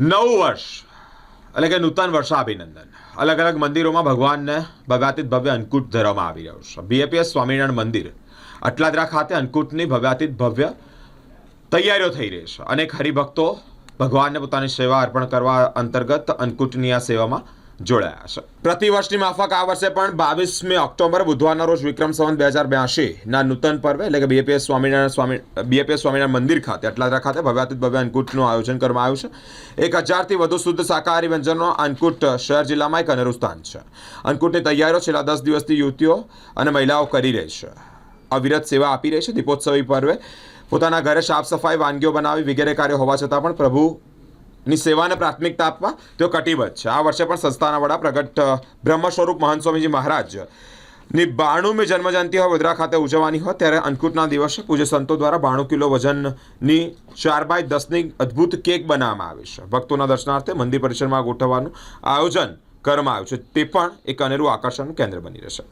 નવું વર્ષ એટલે કે નૂતન વર્ષાભિનંદન અલગ અલગ મંદિરોમાં ભગવાનને ભવ્યાતીત ભવ્ય અન્નકૂટ ધરવામાં આવી રહ્યો છે. બીએપીએસ સ્વામિનારાયણ મંદિર અટલાદરા ખાતે અન્નકૂટની ભવ્યાતીત ભવ્ય તૈયારીઓ થઈ રહી છે. અનેક હરિભક્તો ભગવાનને પોતાની સેવા અર્પણ કરવા અંતર્ગત અન્નકૂટની આ સેવામાં જોડાયા છે. પ્રતિવર્ષની માફક આ વર્ષે પણ 22મી ઓક્ટોબર બુધવારના રોજ વિક્રમ સંવત 2082 ના નૂતન પર્વે એટલે કે બીએપીએસ સ્વામિનારાયણ મંદિર ખાતે અટલાદરા ખાતે ભવ્યાતીત ભવ્ય અન્નકૂટનું આયોજન કરવામાં આવ્યું છે. 1000થી વધુ શુદ્ધ શાકાહારી વ્યંજનનો અન્નકૂટ શહેર જિલ્લામાં એક અનેરું સ્થાન છે. અન્નકૂટની તૈયારીઓ છેલ્લા 10 દિવસથી યુવતીઓ અને મહિલાઓ કરી રહી છે. અવિરત સેવા આપી રહી છે. દીપોત્સવી પર્વે પોતાના ઘરે સાફ સફાઈ, વાનગીઓ બનાવી વગેરે કાર્યો હોવા છતાં પણ પ્રભુની સેવાને પ્રાથમિકતા આપવા તેઓ કટિબદ્ધ છે. આ વર્ષે પણ સંસ્થાના વડા પ્રગટ બ્રહ્મ સ્વરૂપ મહંત સ્વામીજી મહારાજની 92મી જન્મજયંતિ હોય વડોદરા ખાતે ઉજવવાની હોય ત્યારે અન્નકૂટના દિવસે પૂજ્ય સંતો દ્વારા 92 કિલો વજનની 4x10ની અદ્ભુત કેક બનાવવામાં આવી છે. ભક્તોના દર્શનાર્થે મંદિર પરિસરમાં ગોઠવવાનું આયોજન કરવામાં આવ્યું છે. તે પણ એક અનેરું આકર્ષણનું કેન્દ્ર બની રહેશે.